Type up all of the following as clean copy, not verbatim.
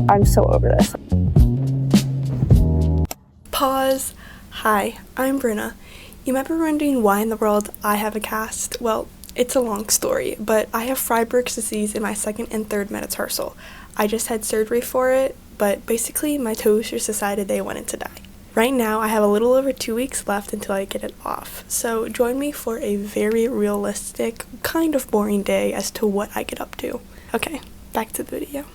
I'm so over this. Pause. Hi, I'm Brenna. You might be wondering why in the world I have a cast. Well, it's a long story, but I have Freiberg's disease in my second and third metatarsal. I just had surgery for it, but basically my toes just decided they wanted to die. Right now, I have a little over 2 weeks left until I get it off, so join me for a very realistic, kind of boring day as to what I get up to. Okay, back to the video.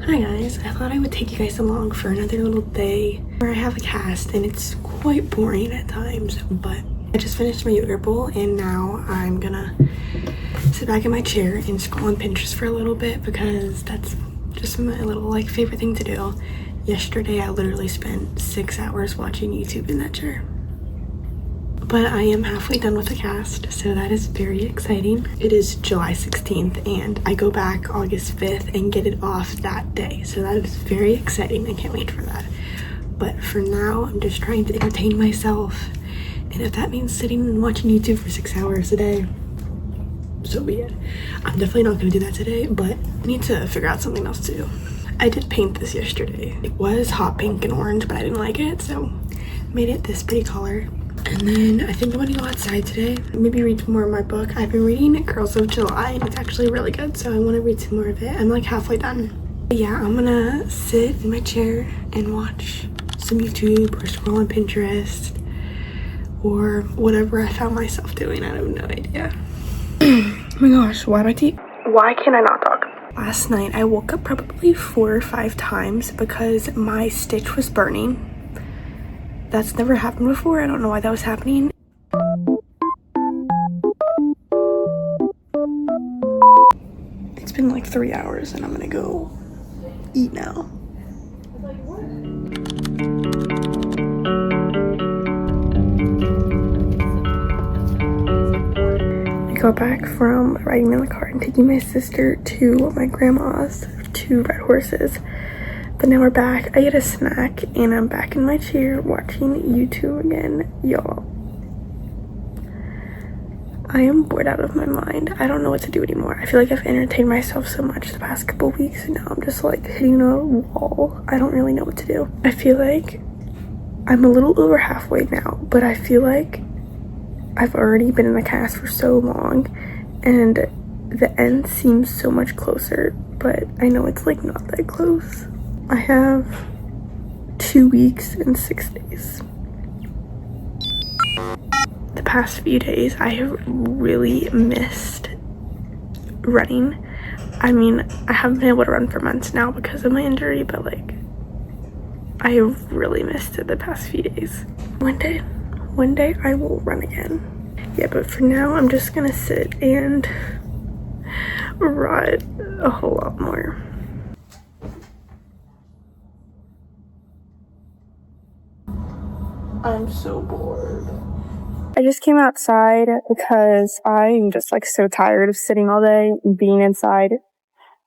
Hi guys, I thought I would take you guys along for another little day where I have a cast and it's quite boring at times, but I just finished my yogurt bowl and now I'm gonna sit back in my chair and scroll on Pinterest for a little bit because that's just my little favorite thing to do. Yesterday I literally spent 6 hours watching YouTube in that chair. But I am halfway done with the cast, so that is very exciting. It is July 16th and I go back August 5th and get it off that day. So that is very exciting. I can't wait for that. But for now, I'm just trying to entertain myself. And if that means sitting and watching YouTube for 6 hours a day, so be it. I'm definitely not gonna do that today, but I need to figure out something else to do. I did paint this yesterday. It was hot pink and orange, but I didn't like it, so I made it this pretty color. And then I think I'm gonna go outside today, maybe read some more of my book. I've been reading Girls of July and it's actually really good, so I want to read some more of it. I'm like halfway done. But yeah, I'm gonna sit in my chair and watch some YouTube or scroll on Pinterest or whatever I found myself doing. I have no idea. Oh my gosh, why can I not talk? Last night I woke up probably 4 or 5 times because my stitch was burning. That's never happened before. I don't know why that was happening. It's been like 3 hours and I'm gonna go eat now. I got back from riding in the car and taking my sister to my grandma's, to Red Horses. But now we're back. I get a snack and I'm back in my chair watching YouTube again. Y'all, I am bored out of my mind. I don't know what to do anymore. I feel like I've entertained myself so much the past couple weeks and now I'm just like hitting a wall. I don't really know what to do. I feel like I'm a little over halfway now, but I feel like I've already been in the cast for so long and the end seems so much closer, but I know it's like not that close. I have 2 weeks and 6 days. The past few days, I have really missed running. I mean, I haven't been able to run for months now because of my injury, but like, I have really missed it the past few days. One day I will run again. Yeah, but for now, I'm just gonna sit and ride a whole lot more. I'm so bored. I just came outside because I'm just like so tired of sitting all day and being inside.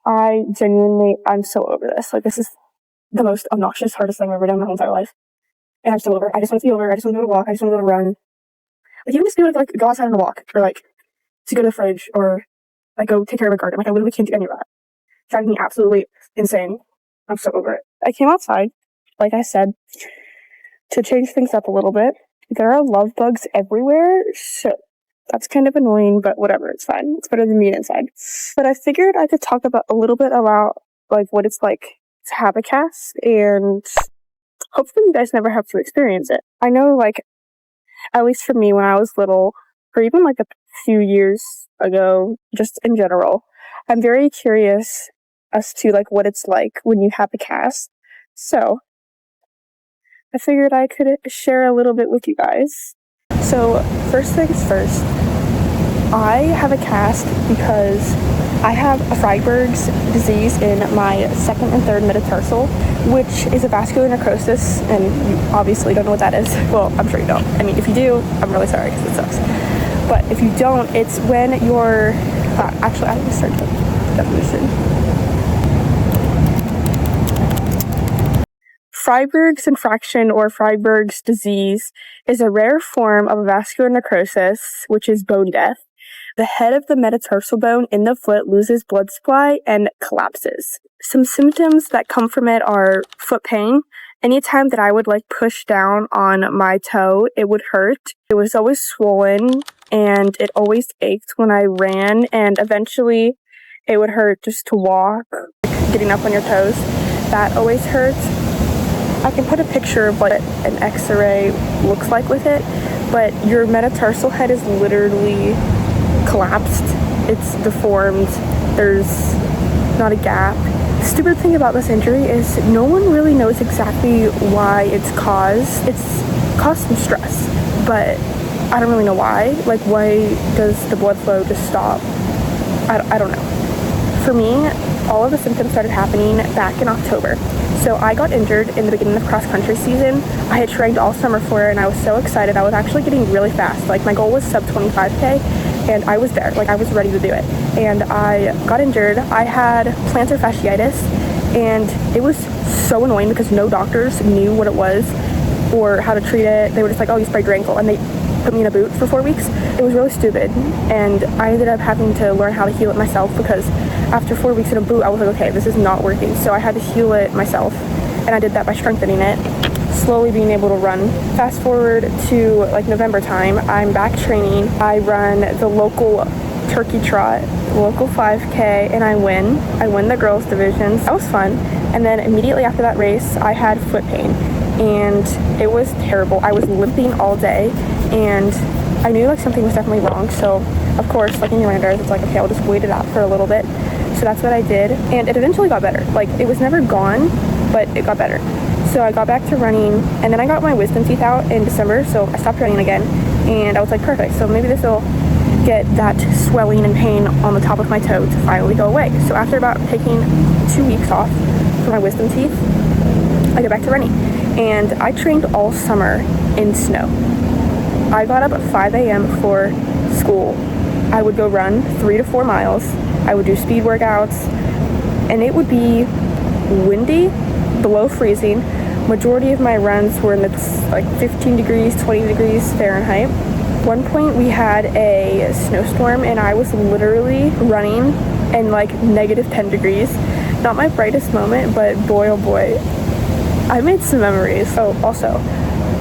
I'm so over this. Like, this is the most obnoxious, hardest thing I've ever done in my whole entire life. And I'm so over it. I just want to be over. I just want to go to walk. I just want to go to run. Like, even just be able to like go outside on a walk, or like to go to the fridge, or like go take care of a garden. Like, I literally can't do any of that. It's driving me absolutely insane. I'm so over it. I came outside, like I said, to change things up a little bit. There are love bugs everywhere, so that's kind of annoying, but whatever, it's fine. It's better than being inside. But I figured I could talk about a little bit about like what it's like to have a cast, and hopefully you guys never have to experience it. I know, like, at least for me when I was little, or even like a few years ago, just in general, I'm very curious as to like what it's like when you have a cast. So I figured I could share a little bit with you guys. So first things first, I have a cast because I have a Freiberg's disease in my second and third metatarsal, which is a vascular necrosis, and you obviously don't know what that is. Well, I'm sure you don't. I mean, if you do, I'm really sorry because it sucks. But if you don't, it's when you're... actually, I need to start the definition. Freiberg's infraction, or Freiberg's disease, is a rare form of vascular necrosis, which is bone death. The head of the metatarsal bone in the foot loses blood supply and collapses. Some symptoms that come from it are foot pain. Anytime that I would like push down on my toe, it would hurt. It was always swollen, and it always ached when I ran, and eventually it would hurt just to walk, getting up on your toes. That always hurts. I can put a picture of what an x-ray looks like with it, but your metatarsal head is literally collapsed. It's deformed. There's not a gap. The stupid thing about this injury is no one really knows exactly why it's caused. It's caused some stress, but I don't really know why. Like, why does the blood flow just stop? I don't know. For me, all of the symptoms started happening back in October. So I got injured in the beginning of cross-country season. I had trained all summer for it, and I was so excited. I was actually getting really fast. Like, my goal was sub 25K, and I was there. Like, I was ready to do it. And I got injured. I had plantar fasciitis, and it was so annoying because no doctors knew what it was or how to treat it. They were just like, oh, you sprained your ankle, and they put me in a boot for 4 weeks. It was really stupid, and I ended up having to learn how to heal it myself because after 4 weeks in a boot, I was like, okay, this is not working. So I had to heal it myself, and I did that by strengthening it, slowly being able to run. Fast forward to like November time, I'm back training. I run the local turkey trot, the local 5K, and I win. I win the girls divisions. That was fun. And then immediately after that race, I had foot pain, and it was terrible. I was limping all day, and I knew like something was definitely wrong. So of course, like any runner, it's like, okay, I'll just wait it out for a little bit. So that's what I did, and it eventually got better. Like, it was never gone, but it got better. So I got back to running, and then I got my wisdom teeth out in December, so I stopped running again, and I was like, perfect, so maybe this will get that swelling and pain on the top of my toe to finally go away. So after about taking 2 weeks off for my wisdom teeth, I got back to running, and I trained all summer in snow. I got up at 5 a.m. for school. I would go run 3 to 4 miles. I would do speed workouts, and it would be windy, below freezing. Majority of my runs were in the like 15 degrees, 20 degrees Fahrenheit. One point we had a snowstorm, and I was literally running in like negative 10 degrees. Not my brightest moment, but boy oh boy, I made some memories. Oh, also,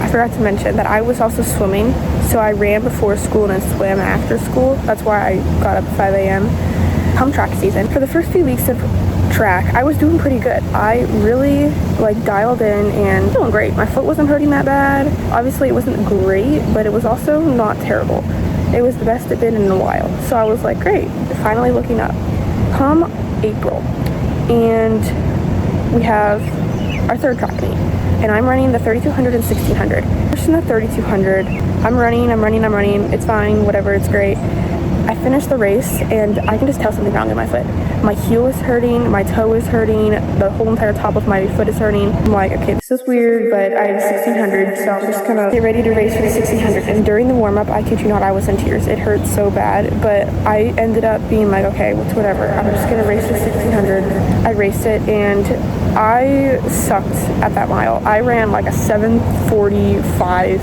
I forgot to mention that I was also swimming, so I ran before school and then swam after school. That's why I got up at 5 a.m. Come track season. For the first few weeks of track, I was doing pretty good. I really like dialed in and doing great. My foot wasn't hurting that bad. Obviously it wasn't great, but it was also not terrible. It was the best it's been in a while. So I was like, great, finally looking up. Come April, and we have our third track meet, and I'm running the 3200 and 1600. First in the 3200, I'm running, it's fine, whatever, it's great. I finished the race, and I can just tell something wrong in my foot. My heel is hurting, my toe is hurting, the whole entire top of my foot is hurting. I'm like, okay, this is weird, but I have 1600, so I'm just gonna get ready to race for the 1600. And during the warm-up, I kid you not, I was in tears. It hurt so bad, but I ended up being like, okay, it's whatever. I'm just gonna race the 1600. I raced it, and I sucked at that mile. I ran like a 7:45.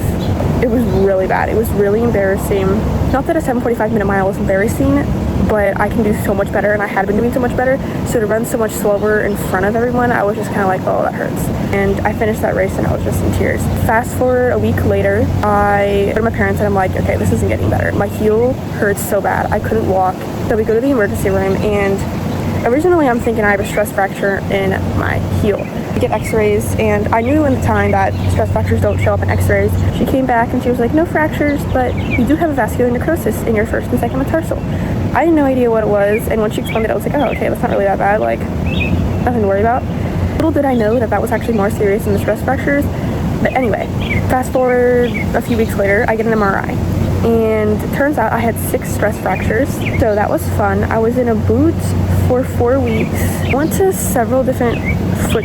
It was really bad. It was really embarrassing. Not that a 7:45-minute mile is embarrassing, but I can do so much better, and I had been doing so much better. So to run so much slower in front of everyone, I was just kind of like, oh, that hurts. And I finished that race, and I was just in tears. Fast forward a week later, I go to my parents, and I'm like, okay, this isn't getting better. My heel hurts so bad. I couldn't walk. So we go to the emergency room, and originally I'm thinking I have a stress fracture in my heel. We get x-rays, and I knew in the time that stress fractures don't show up in x-rays. She came back and she was like, no fractures, but you do have a vascular necrosis in your first and second metatarsal. I had no idea what it was, and when she explained it, I was like, oh, okay, that's not really that bad, like, nothing to worry about. Little did I know that that was actually more serious than the stress fractures. But anyway, fast forward a few weeks later, I get an MRI. And it turns out I had 6 stress fractures, so that was fun. I was in a boot for 4 weeks. I went to several different foot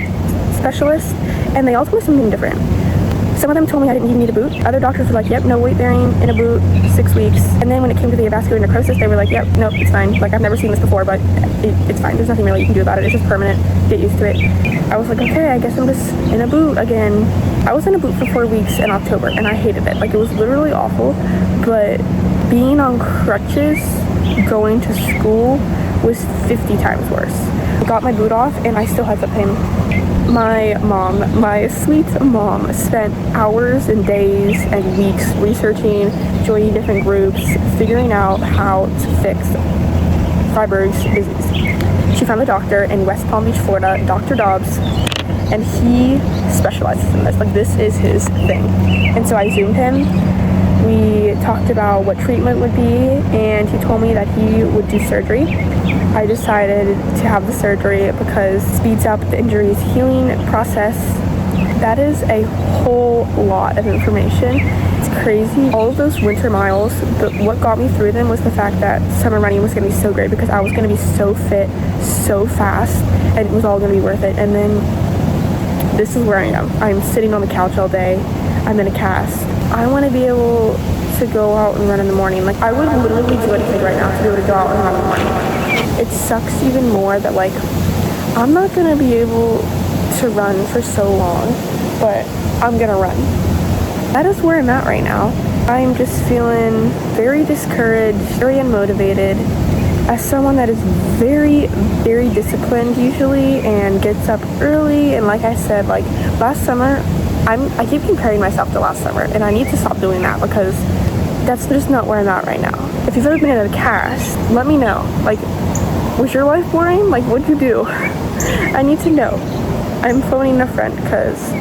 specialists, and they all told me something different. Some of them told me I didn't even need a boot. Other doctors were like, yep, no weight bearing in a boot, 6 weeks. And then when it came to the vascular necrosis, they were like, yep, nope, it's fine. Like, I've never seen this before, but it's fine. There's nothing really you can do about it. It's just permanent. Get used to it. I was like, okay, I guess I'm just in a boot again. I was in a boot for 4 weeks in October, and I hated it. Like, it was literally awful. But being on crutches, going to school, was 50 times worse. I got my boot off, and I still had foot pain. My mom, my sweet mom, spent hours and days and weeks researching, joining different groups, figuring out how to fix Freiberg's disease. She found a doctor in West Palm Beach, Florida, Dr. Dobbs, and he specializes in this. Like, this is his thing. And so I Zoomed him. We talked about what treatment would be, and he told me that he would do surgery. I decided to have the surgery because it speeds up the injury's healing process. That is a whole lot of information. It's crazy. All of those winter miles, what got me through them was the fact that summer running was going to be so great because I was going to be so fit, so fast, and it was all going to be worth it. And then this is where I am. I'm sitting on the couch all day. I'm in a cast. I want to be able to go out and run in the morning. Like, I would literally do anything right now to be able to go out and run in the morning. It sucks even more that, like, I'm not going to be able to run for so long, but I'm going to run. That is where I'm at right now. I'm just feeling very discouraged, very unmotivated. As someone that is very, very disciplined usually and gets up early, and like I said, like, last summer, I keep comparing myself to last summer, and I need to stop doing that because that's just not where I'm at right now. If you've ever been in a cast, let me know. Like, was your life boring? Like, what'd you do? I need to know. I'm phoning a friend because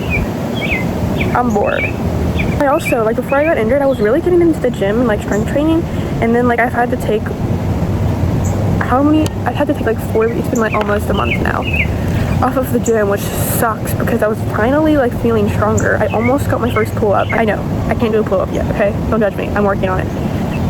I'm bored. I also, like, before I got injured, I was really getting into the gym and, like, strength training, and then, like, I've had to take like 4 weeks. It's been like almost a month now off of the gym, which sucks because I was finally like feeling stronger. I almost got my first pull-up. I know I can't do a pull-up yet, okay? Don't judge me. I'm working on it.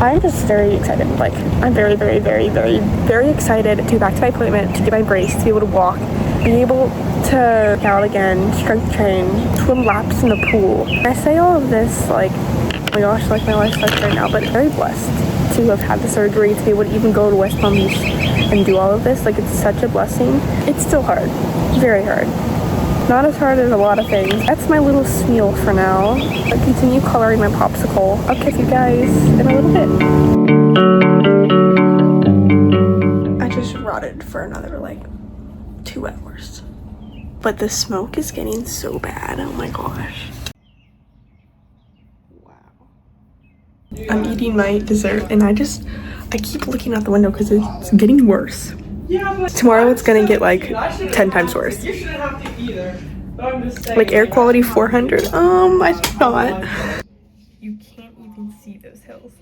I'm just very excited. Like, I'm very, very, very, very, very excited to go back to my appointment, to get my brace, to be able to walk, be able to work out again, strength train, swim laps in the pool. I say all of this like, oh my gosh, like my life sucks right now, but I'm very blessed to have had the surgery, to be able to even go to West Palm Beach and do all of this. Like, it's such a blessing. It's still hard, very hard. Not as hard as a lot of things. That's my little meal for now. I continue coloring my popsicle. I'll catch you guys in a little bit. I just rotted for another like 2 hours. But the smoke is getting so bad. Oh my gosh. I'm eating my dessert, and I keep looking out the window because it's getting worse. Tomorrow it's gonna get like 10 times worse. Like air quality 400. I think not. You can't even see those hills.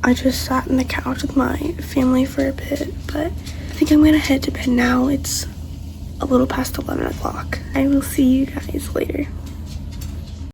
I just sat on the couch with my family for a bit, but I think I'm gonna head to bed now. It's a little past 11 o'clock. I will see you guys later.